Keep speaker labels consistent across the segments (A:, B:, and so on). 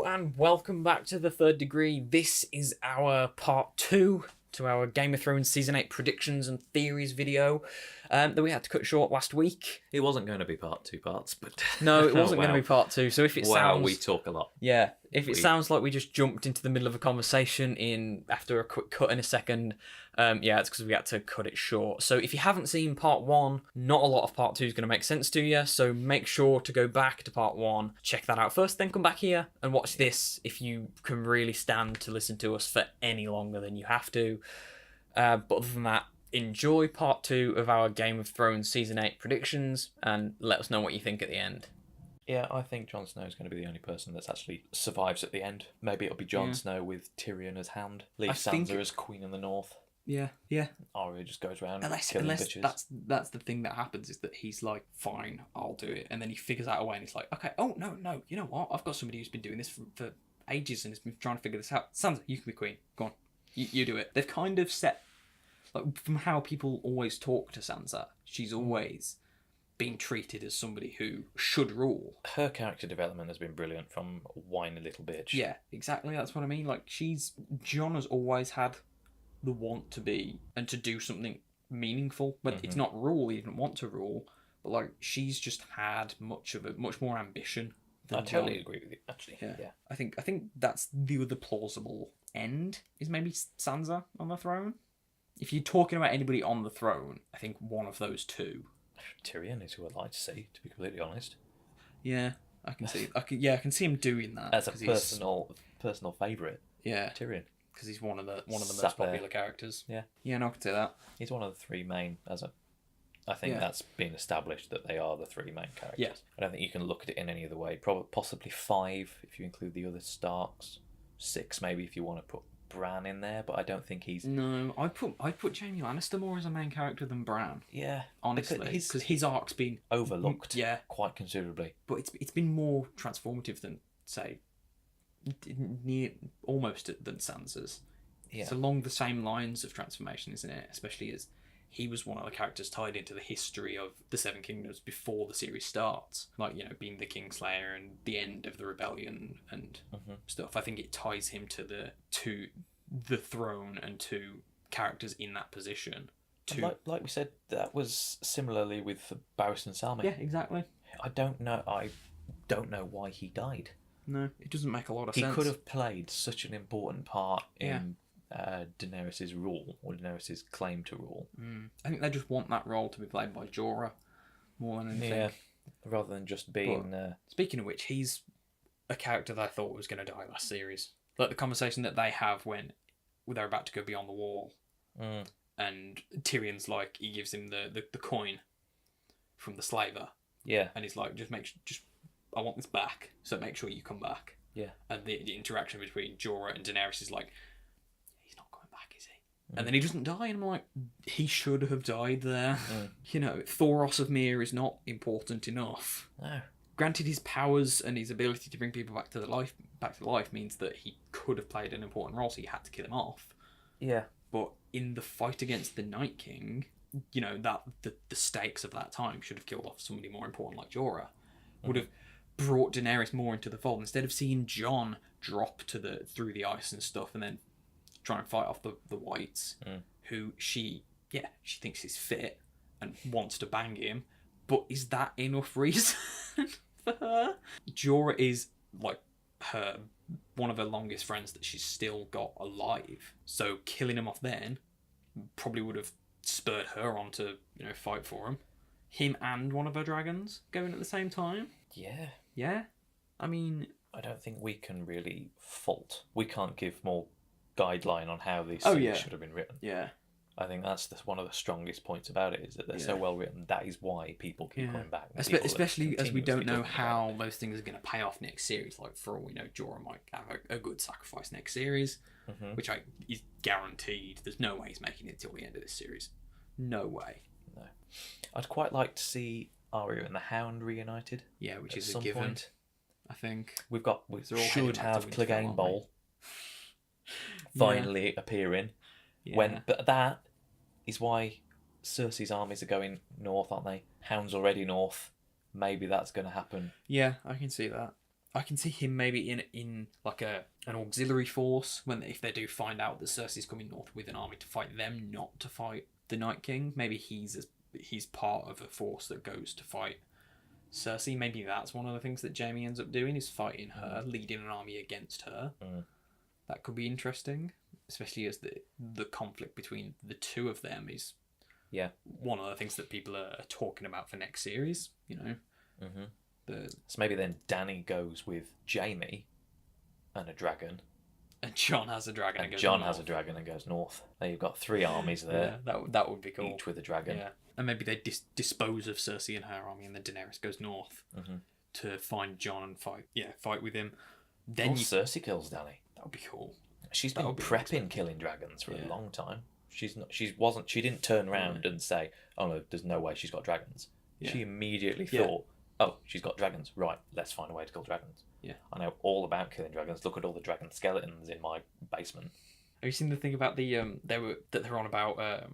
A: and welcome back to the Third Degree. This is our part 2 to our Game of Thrones Season 8 predictions and theories video that we had to cut short last week.
B: It wasn't going to be two parts, but...
A: No, it wasn't
B: Wow.
A: going to be part 2, so if it sounds...
B: we talk a lot.
A: Yeah, if it sounds like we just jumped into the middle of a conversation after a quick cut in a second, it's because we had to cut it short. So if you haven't seen part 1, not a lot of part 2 is going to make sense to you, so make sure to go back to part 1, check that out first, then come back here and watch this if you can really stand to listen to us for any longer than you have to. But other than that, enjoy part 2 of our Game of Thrones Season 8 predictions and let us know what you think at the end.
B: Yeah, I think Jon Snow is going to be the only person that's actually survives at the end. Maybe it'll be Jon Snow with Tyrion as Hound, leave Sansa as Queen in the North.
C: Yeah.
B: Arya just goes around
C: Unless
B: bitches.
C: that's the thing that happens, is that he's like, fine, I'll do it, and then he figures out a way, and he's like, okay, oh no, you know what? I've got somebody who's been doing this for ages and has been trying to figure this out. Sansa, you can be queen. Go on, you do it. They've kind of set, like, from how people always talk to Sansa, she's always being treated as somebody who should rule.
B: Her character development has been brilliant from whiny little bitch.
C: Yeah, exactly. That's what I mean. Like, Jon has always had the want to be and to do something meaningful, but it's not rule. He didn't want to rule, but like, she's just had much more ambition than
B: I totally
C: Jon.
B: agree with you, actually.
C: Yeah.
B: Yeah.
C: I think that's the other plausible end, is maybe Sansa on the throne. If you're talking about anybody on the throne, I think one of those two.
B: Tyrion is who I'd like to see, to be completely honest.
C: Yeah, I can see him doing that
B: As a personal favourite.
C: Yeah,
B: Tyrion.
C: because he's one of the most
B: Sat there.
C: popular characters.
B: Yeah.
C: Yeah, no, I can see that.
B: He's one of the three main, I think that's been established that they are the three main characters.
C: Yeah.
B: I don't think you can look at it in any other way. Probably, possibly 5 if you include the other Starks. 6 maybe if you want to put Bran in there, but I don't think he's...
C: No, I put Jaime Lannister more as a main character than Bran.
B: Yeah.
C: Honestly, because his arc's been
B: overlooked.
C: Yeah,
B: quite considerably.
C: but it's been more transformative than, say, almost than Sansa's.
B: Yeah.
C: It's along the same lines of transformation, isn't it? Especially as he was one of the characters tied into the history of the Seven Kingdoms before the series starts. Like, being the Kingslayer and the end of the rebellion and stuff. I think it ties him to the throne and to characters in that position.
B: Like we said, that was similarly with Barristan Selmy.
C: Yeah, exactly.
B: I don't know why he died.
C: No, it doesn't make a lot of sense.
B: He could have played such an important part in Daenerys' rule, or Daenerys' claim to rule.
C: I think they just want that role to be played by Jorah more than anything.
B: Yeah, rather than just being...
C: Speaking of which, he's a character that I thought was going to die last series. Like the conversation that they have when they're about to go beyond the wall, and Tyrion's like, he gives him the coin from the slaver.
B: Yeah.
C: And he's like, I want this back, so make sure you come back.
B: Yeah.
C: And the interaction between Jorah and Daenerys is like, he's not coming back, is he? And then he doesn't die, and I'm like, he should have died there. Thoros of Myr is not important enough.
B: No.
C: Granted, his powers and his ability to bring people back to life means that he could have played an important role, so you had to kill him off.
B: Yeah.
C: But in the fight against the Night King, that the stakes of that time should have killed off somebody more important like Jorah. Would have brought Daenerys more into the fold instead of seeing Jon drop through the ice and stuff and then try and fight off the Whites, who she thinks is fit and wants to bang him. But is that enough reason for her? Jorah is like one of her longest friends that she's still got alive. So killing him off then probably would have spurred her on to fight for him. Him and one of her dragons going at the same time.
B: Yeah.
C: Yeah, I mean,
B: I don't think we can really fault. We can't give more guideline on how these things should have been written.
C: Yeah.
B: I think that's one of the strongest points about it, is that they're so well written. That is why people keep coming back.
C: Especially as we don't know how those things are going to pay off next series. Like, for all we know, Jorah might have a good sacrifice next series, which is guaranteed. There's no way he's making it till the end of this series. No way.
B: No. I'd quite like to see Arya and the Hound reunited.
C: Yeah, which is a given. Point. I think
B: we should have Clegane Bowl finally appearing. Yeah. But that is why Cersei's armies are going north, aren't they? Hound's already north. Maybe that's going to happen.
C: Yeah, I can see that. I can see him maybe in like an auxiliary force when if they do find out that Cersei's coming north with an army to fight them, not to fight the Night King. Maybe he's part of a force that goes to fight Cersei. Maybe that's one of the things that Jaime ends up doing, is fighting her, leading an army against her. That could be interesting, especially as the conflict between the two of them is one of the things that people are talking about for next series. You know.
B: So maybe then Dany goes with Jaime and a dragon,
C: And Jon has a dragon.
B: and Jon has a dragon and goes north. Now you've got 3 armies there,
C: Yeah, that would be cool.
B: each with a dragon.
C: Yeah, and maybe they dispose of Cersei and her army, and then Daenerys goes north to find Jon and fight. Yeah, fight with him. Then
B: Or Cersei kills Dany.
C: that would be cool.
B: She's
C: That
B: been
C: would be
B: prepping killing dragons for
C: Yeah.
B: a long time. She didn't turn around and say, "Oh no, there's no way she's got dragons."
C: Yeah.
B: She immediately
C: Yeah.
B: thought, "Oh, she's got dragons. Right, let's find a way to kill dragons."
C: Yeah.
B: I know all about killing dragons. Look at all the dragon skeletons in my basement.
C: Have you seen the thing about they're on about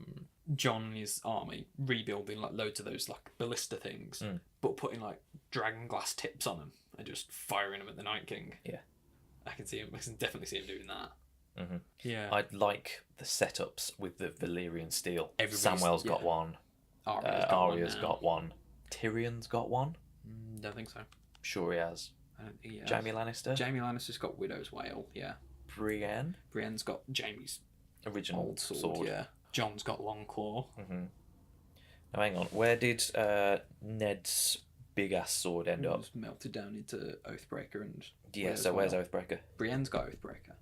C: Jon and his army rebuilding like loads of those like ballista things, but putting like dragon glass tips on them and just firing them at the Night King.
B: Yeah.
C: I can definitely see him doing that.
B: Mm-hmm.
C: Yeah,
B: I'd like the setups with the Valyrian steel.
C: Everybody's-
B: Samwell's got
C: yeah.
B: one.
C: Arya's
B: Got one. Tyrion's got one.
C: Don't think so.
B: Sure he has.
C: I don't think he has.
B: Jaime Lannister.
C: Jaime Lannister's got Widow's Wail. Yeah.
B: Brienne.
C: Brienne's got Jaime's
B: Original
C: old sword. Yeah. Jon's got Longclaw.
B: Mm-hmm. Now hang on. Where did Ned's big ass sword end
C: It
B: up?
C: was melted down into Oathbreaker and
B: Yeah.
C: Widow's
B: So where's
C: Wail.
B: Oathbreaker?
C: Brienne's got Oathbreaker.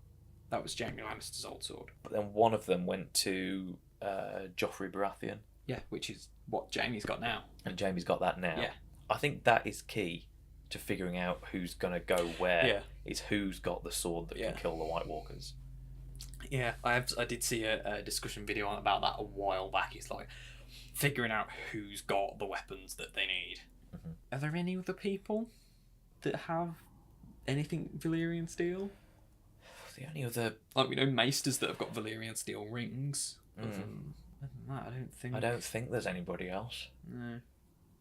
C: That was Jaime Lannister's old sword.
B: But then one of them went to Joffrey Baratheon,
C: Yeah, which is what Jaime's got now.
B: and Jaime's got that now.
C: Yeah.
B: I think that is key to figuring out who's gonna go where.
C: Yeah.
B: Is who's got the sword that
C: Yeah.
B: can kill the White Walkers.
C: Yeah, I did see a discussion video about that a while back. It's like figuring out who's got the weapons that they need.
B: Mhm.
C: Are there any other people that have anything Valyrian steel?
B: The only other
C: Like we know maesters that have got Valyrian steel rings. Other than that, I don't think.
B: I don't think there's anybody else.
C: No.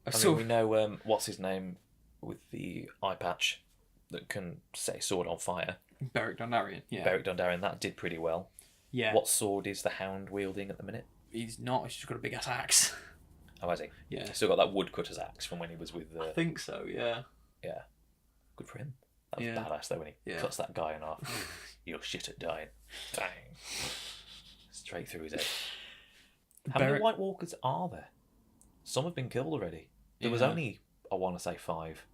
B: I mean, we know what's his name with the eye patch that can set his sword on fire.
C: Beric Dondarrion. Yeah.
B: Beric Dondarrion, that did pretty well.
C: Yeah.
B: What sword is the Hound wielding at the minute?
C: He's not. He's just got a big ass axe.
B: Oh, has he?
C: Yeah.
B: Still got that woodcutter's axe from when he was with
C: I
B: the.
C: think so. Yeah.
B: Yeah. Good for him. That was
C: Yeah.
B: badass though when he
C: Yeah.
B: cuts that guy in half. You're shit at dying. Bang. Straight through his head. How many
C: Beric-
B: White Walkers are there? Some have been killed already. There was
C: Yeah.
B: only, I want to say, 5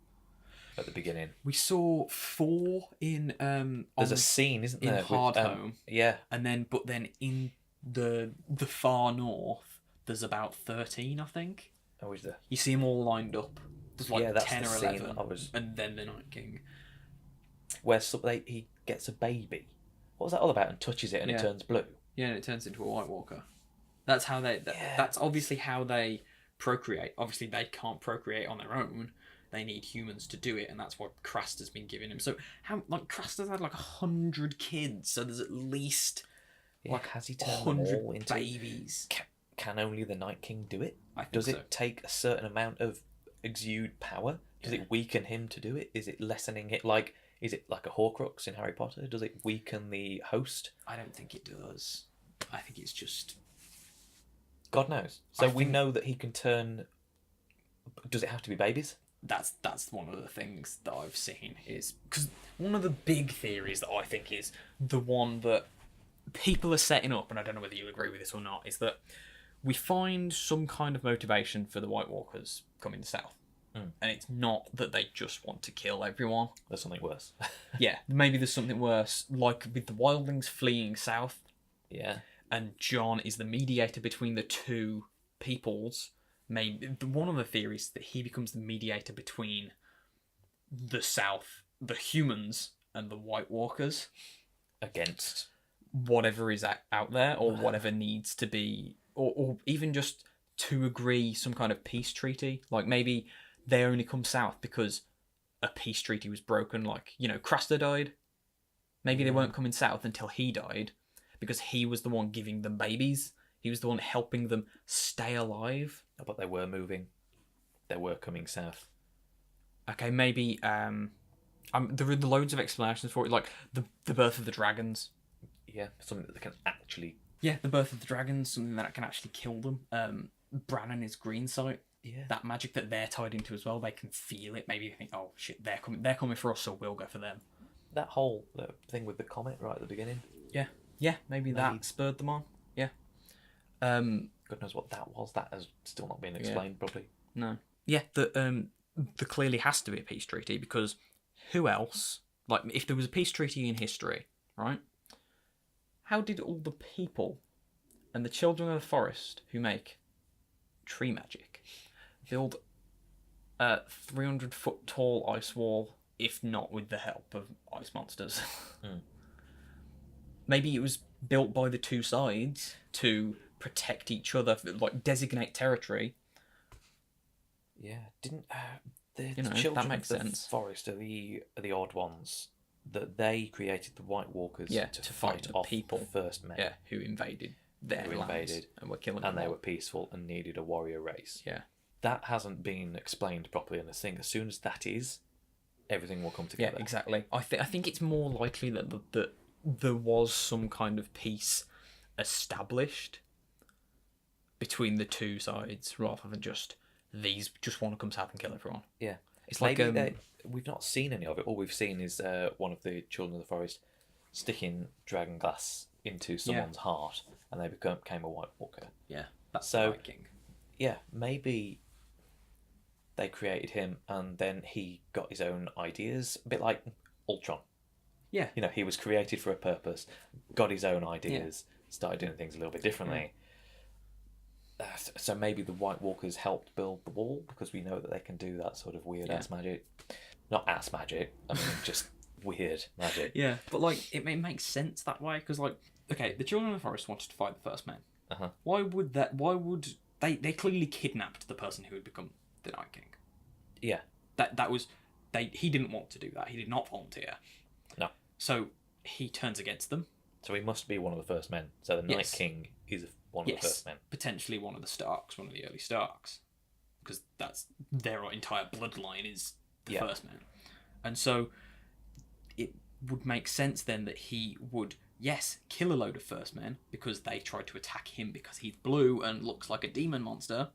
B: at the beginning.
C: We saw 4 in
B: There's a scene, isn't
C: in
B: there?
C: Hardhome.
B: Yeah.
C: And then in the far north, there's about 13, I think.
B: Oh, is there?
C: You see them all lined up. There's like
B: Yeah, that's
C: 10
B: the
C: or
B: scene
C: 11,
B: I was-
C: and then the Night King.
B: Where he gets a baby. What was that all about? And touches it and
C: Yeah.
B: it turns blue.
C: Yeah, and it turns into a White Walker. That's how they.
B: Yeah.
C: That's obviously how they procreate. Obviously, they can't procreate on their own. They need humans to do it, and that's what Craster's been giving him. So Craster's had like 100 kids. So there's at least
B: Yeah,
C: like
B: has he turned them all
C: 100
B: into?
C: babies.
B: Can only the Night King do it?
C: I think
B: Does
C: so.
B: it take a certain amount of exude power? Does
C: Yeah.
B: it weaken him to do it? Is it lessening it? Like, is it like a Horcrux in Harry Potter? Does it weaken the host?
C: I don't think it does. I think it's just.
B: God knows. So
C: I
B: we
C: think-
B: know that he can turn. Does it have to be babies?
C: That's one of the things that I've seen is because one of the big theories that I think is the one that people are setting up, and I don't know whether you agree with this or not, is that we find some kind of motivation for the White Walkers coming south, and it's not that they just want to kill everyone.
B: There's something worse.
C: Yeah, maybe there's something worse, like with the wildlings fleeing south,
B: Yeah.
C: and Jon is the mediator between the two peoples. Maybe one of the theories that he becomes the mediator between the South, the humans, and the White Walkers.
B: Against.
C: Whatever is out there, or whatever needs to be, or even just to agree some kind of peace treaty. Like maybe they only come south because a peace treaty was broken. Like Craster died. Maybe they weren't coming south until he died, because he was the one giving them babies. He was the one helping them stay alive.
B: But they were moving. They were coming south.
C: Okay, maybe
A: There are loads of explanations for it, like the birth of the dragons.
B: Yeah, something that they can actually.
A: Yeah, the birth of the dragons, something that can actually kill them. Bran and his green sight,
B: Yeah.
A: that magic that they're tied into as well. They can feel it. Maybe you think, oh shit, they're coming. They're coming for us, so we'll go for them.
B: That whole thing with the comet right at the beginning.
A: Yeah, maybe that spurred them on. Yeah.
B: God knows what that was. That has still not been explained properly.
A: No. Yeah, there clearly has to be a peace treaty because who else? Like, if there was a peace treaty in history, right? How did all the people and the children of the forest who make tree magic build a 300-foot tall ice wall, if not with the help of ice monsters? Maybe it was built by the two sides to protect each other, like designate territory.
B: Yeah, didn't the
A: that
B: children
A: makes
B: of the
A: sense.
B: forest are the odd ones that they created the White Walkers to fight
A: the
B: off
A: people.
B: the first men,
A: Yeah, who invaded their
B: Who
A: lands
B: invaded,
A: and were killing
B: and
A: them
B: they
A: all.
B: were peaceful and needed a warrior race.
A: Yeah.
B: That hasn't been explained properly in this thing. As soon as that is, everything will come together.
A: Yeah, exactly. I think it's more likely that there was some kind of peace established between the two sides, rather than just these just want to come south and kill everyone.
B: Yeah.
A: It's like
B: Maybe we've not seen any of it. All we've seen is one of the children of the forest sticking dragon glass into someone's heart, and they became a White Walker.
A: yeah, that's
B: So-
A: the Night King.
B: Yeah, maybe they created him, and then he got his own ideas, a bit like Ultron.
A: Yeah.
B: You know, he was created for a purpose, got his own ideas, started doing things a little bit differently. So maybe the White Walkers helped build the wall because we know that they can do that sort of weird ass magic. Not ass magic, I mean just weird magic.
A: Yeah, but like it makes sense that way because like okay, the children of the forest wanted to fight the first men.
B: Uh-huh.
A: Why would they clearly kidnapped the person who would become the Night King?
B: Yeah.
A: That was he didn't want to do that. He did not volunteer.
B: No.
A: So he turns against them.
B: So he must be one of the first men. So the Night
A: Yes.
B: King is one of the first men.
A: Potentially one of the Starks, one of the early Starks, because that's their entire bloodline is the
B: Yeah.
A: first men, and so it would make sense then that he would kill a load of first men because they tried to attack him because he's blue and looks like a demon monster,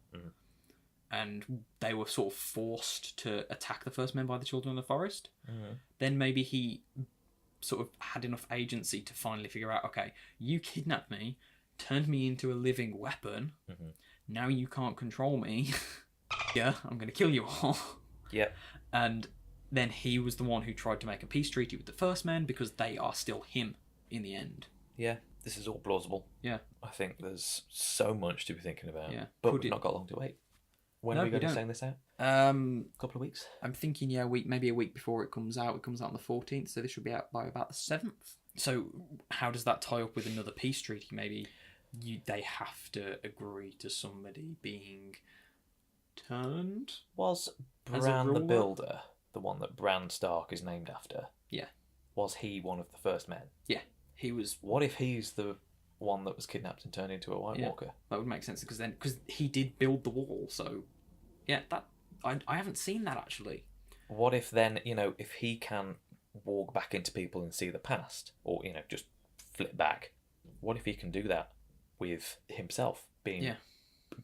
A: and they were sort of forced to attack the first men by the children of the forest. Then maybe he sort of had enough agency to finally figure out, okay, you kidnapped me, turned me into a living weapon. Now you can't control me. Yeah, I'm going to kill you all.
B: Yep.
A: And then he was the one who tried to make a peace treaty with the first men because they are still him in the end.
B: Yeah, this is all plausible.
A: Yeah.
B: I think there's so much to be thinking about.
A: Yeah.
B: But
A: Could
B: we've
A: it-
B: not got long to wait. When
A: No,
B: are we
A: we
B: going to
A: don't.
B: send this out?
A: I'm
B: A couple of weeks?
A: thinking, maybe a week before it comes out. It comes out on the 14th, so this should be out by about the 7th. So how does that tie up with another peace treaty? Maybe they have to agree to somebody being turned?
B: Was
A: As a
B: Bran the
A: ruler?
B: Builder, the one that Bran Stark is named after,
A: Yeah.
B: was he one of the first men?
A: Yeah, he was.
B: What if he's the one that was kidnapped and turned into a White
A: Yeah.
B: Walker?
A: That would make sense because he did build the wall. So yeah, that I haven't seen that actually.
B: What if then, if he can walk back into people and see the past, or, just flip back, what if he can do that with himself being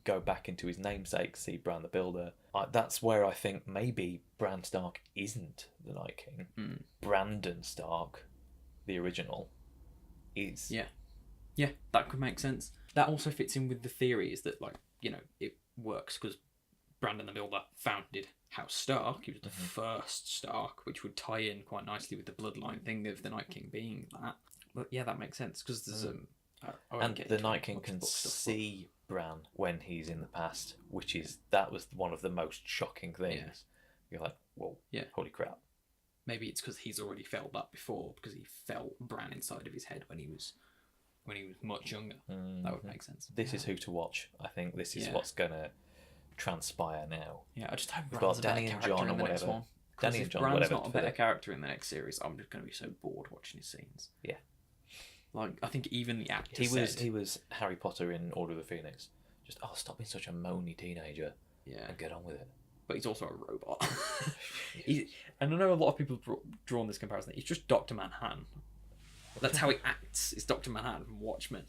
B: go back into his namesake, see Bran the Builder? That's where I think maybe Bran Stark isn't the Night King. Brandon Stark, the original, is.
A: Yeah, that could make sense. That also fits in with the theory is that it works because Brandon the Builder founded House Stark. He was the first Stark, which would tie in quite nicely with the bloodline thing of the Night King being that. But yeah, that makes sense because there's
B: And the Night King can see Bran when he's in the past, that was one of the most shocking things.
A: Yeah.
B: You're like, whoa, holy crap.
A: Maybe it's because he's already felt that before because he felt Bran inside of his head when he was much younger. That would make sense.
B: This is who to watch. I think this is
A: Yeah.
B: what's gonna transpire now.
A: Yeah, I just hope
B: We've
A: Bran's
B: got
A: a better
B: Danny and
A: character
B: Jon
A: in
B: and
A: the next
B: whatever.
A: one. 'Cause
B: Danny
A: if
B: and Jon,
A: Bran's
B: whatever.
A: not a better character in the next series, I'm just going to be so bored watching his scenes.
B: Yeah.
A: Like, I think even the actor
B: He was Harry Potter in Order of the Phoenix. Just stop being such a moany teenager
A: yeah,
B: and get on with it.
C: but he's also a robot. And I know a lot of people have drawn this comparison. He's just Dr. Manhattan. That's how he acts. Is Dr. Manhattan from Watchmen.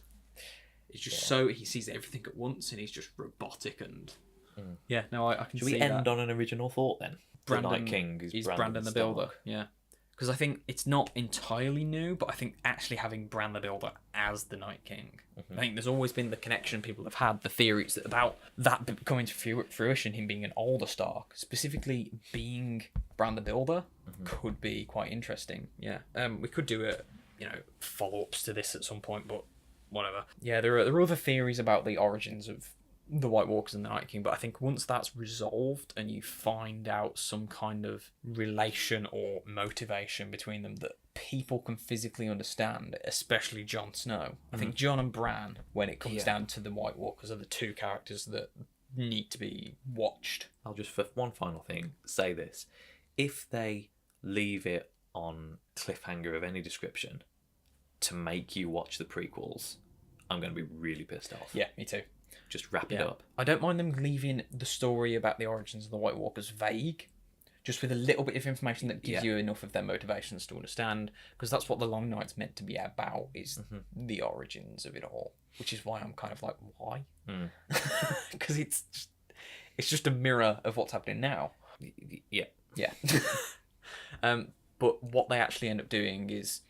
C: It's just so he sees everything at once, and he's just robotic and yeah. No, I can
B: Should
C: see
B: we end on an original thought then?
C: Brandon
B: the Night King
C: is Brandon the Builder. Yeah, because I think it's not entirely new, but I think actually having Bran the Builder as the Night King, I think there's always been the connection people have had, the theories about that coming to fruition, him being an older Stark, specifically being Bran the Builder, could be quite interesting. Yeah, we could do follow-ups to this at some point, but whatever. Yeah, there are other theories about the origins of the White Walkers and the Night King, but I think once that's resolved and you find out some kind of relation or motivation between them that people can physically understand, especially Jon Snow. I think Jon and Bran, when it comes down to the White Walkers, are the two characters that need to be watched.
B: I'll just, for one final thing, say this. If they leave it on cliffhanger of any description to make you watch the prequels, I'm going to be really pissed off.
C: Yeah, me too.
B: Just wrap it up.
A: I don't mind them leaving the story about the origins of the White Walkers vague, just with a little bit of information that gives you enough of their motivations to understand, because that's what the Long Night's meant to be about, is the origins of it all. Which is why I'm kind of like, why? Because it's just a mirror of what's happening now. Yeah. But what they actually end up doing is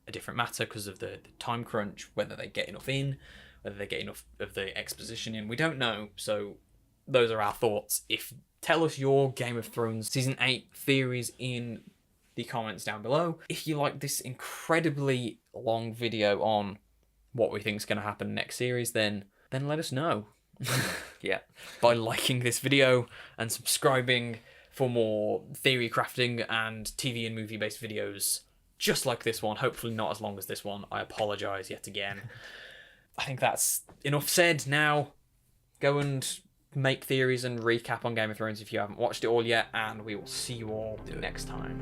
A: a different matter because of the time crunch, whether they get enough in, whether they get enough of the exposition in, we don't know. So those are our thoughts. Tell us your Game of Thrones Season 8 theories in the comments down below. If you like this incredibly long video on what we think is going to happen next series, then let us know. By liking this video and subscribing for more theory crafting and TV and movie based videos just like this one, hopefully not as long as this one. I apologise yet again. I think that's enough said now. Go and make theories and recap on Game of Thrones if you haven't watched it all yet, and we will see you all next time.